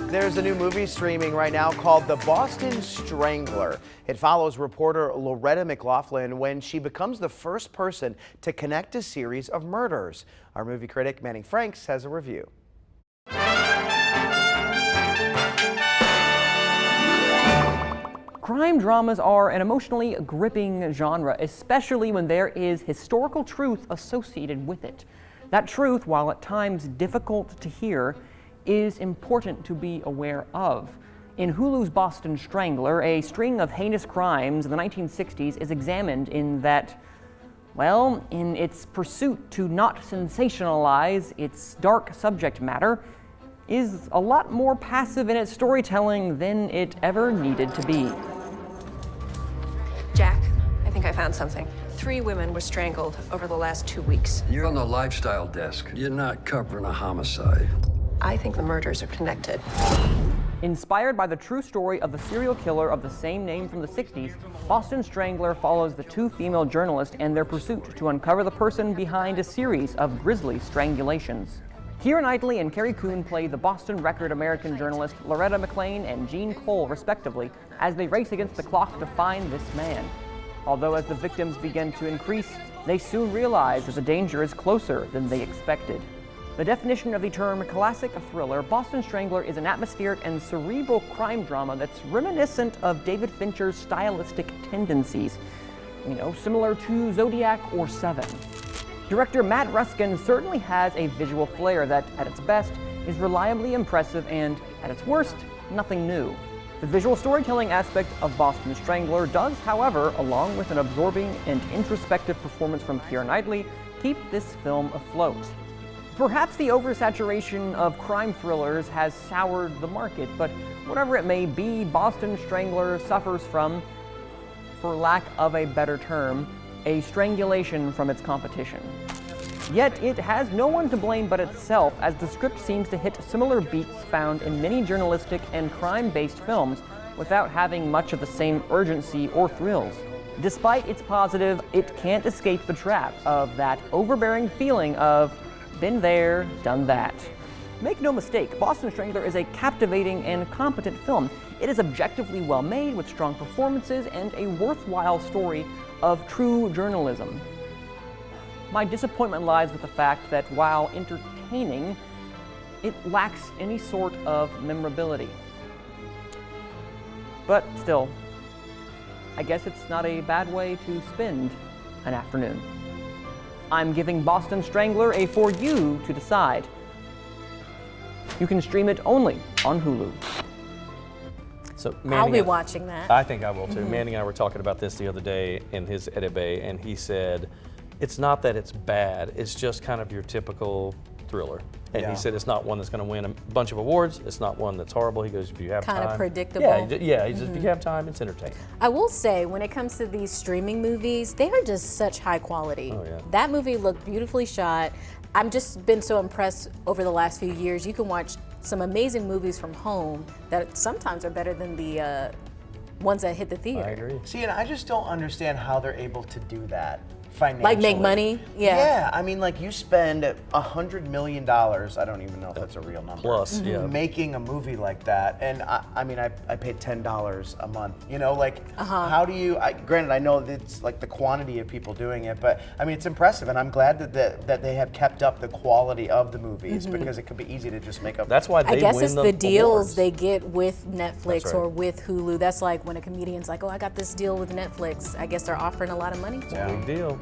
There's a new movie streaming right now called The Boston Strangler. It follows reporter Loretta McLaughlin when she becomes the first person to connect a series of murders. Our movie critic Manning Franks has a review. Crime dramas are an emotionally gripping genre, especially when there is historical truth associated with it. That truth, while at times difficult to hear, is important to be aware of. In Hulu's Boston Strangler, a string of heinous crimes in the 1960s is examined in that, well, in its pursuit to not sensationalize its dark subject matter, is a lot more passive in its storytelling than it ever needed to be. Jack, I think I found something. 3 women were strangled over the last 2 weeks. You're on the lifestyle desk. You're not covering a homicide. I think the murders are connected. Inspired by the true story of the serial killer of the same name from the 60s, Boston Strangler follows the 2 female journalists and their pursuit to uncover the person behind a series of grisly strangulations. Keira Knightley and Carrie Coon play the Boston Record American journalist Loretta McLean and Jean Cole, respectively, as they race against the clock to find this man. Although as the victims begin to increase, they soon realize that the danger is closer than they expected. The definition of the term classic thriller, Boston Strangler is an atmospheric and cerebral crime drama that's reminiscent of David Fincher's stylistic tendencies, similar to Zodiac or Seven. Director Matt Ruskin certainly has a visual flair that, at its best, is reliably impressive and, at its worst, nothing new. The visual storytelling aspect of Boston Strangler does, however, along with an absorbing and introspective performance from Keira Knightley, keep this film afloat. Perhaps the oversaturation of crime thrillers has soured the market, but whatever it may be, Boston Strangler suffers from, for lack of a better term, a strangulation from its competition. Yet it has no one to blame but itself, as the script seems to hit similar beats found in many journalistic and crime-based films without having much of the same urgency or thrills. Despite its positive, it can't escape the trap of that overbearing feeling of been there, done that. Make no mistake, Boston Strangler is a captivating and competent film. It is objectively well made with strong performances and a worthwhile story of true journalism. My disappointment lies with the fact that while entertaining, it lacks any sort of memorability. But still, I guess it's not a bad way to spend an afternoon. I'm giving Boston Strangler a for you to decide. You can stream it only on Hulu. So I'll be watching that. I think I will too. Manning and I were talking about this the other day in his edit bay, and he said, it's not that it's bad, it's just kind of your typical thriller. And he said it's not one that's going to win a bunch of awards, it's not one that's horrible. He goes, if you have time. Kind of predictable. Yeah, he says, if you have time, it's entertaining. I will say, when it comes to these streaming movies, they are just such high quality. Oh, yeah. That movie looked beautifully shot. I've just been so impressed over the last few years. You can watch some amazing movies from home that sometimes are better than the ones that hit the theater. I agree. See, and I just don't understand how they're able to do that financially. Like make money? Yeah. Yeah, I mean, like you spend $100 million, I don't even know if that's a real number. Plus, yeah. Making a movie like that, and I mean, I paid $10 a month, how do you, granted, I know that it's like the quantity of people doing it, but I mean, it's impressive, and I'm glad that they have kept up the quality of the movies, because it could be easy to just make up. That's why they I guess win it's the deals awards. they get with Netflix Right. or with Hulu. That's like when a comedian's like, oh, I got this deal with Netflix. I guess they're offering a lot of money for it. Big deal.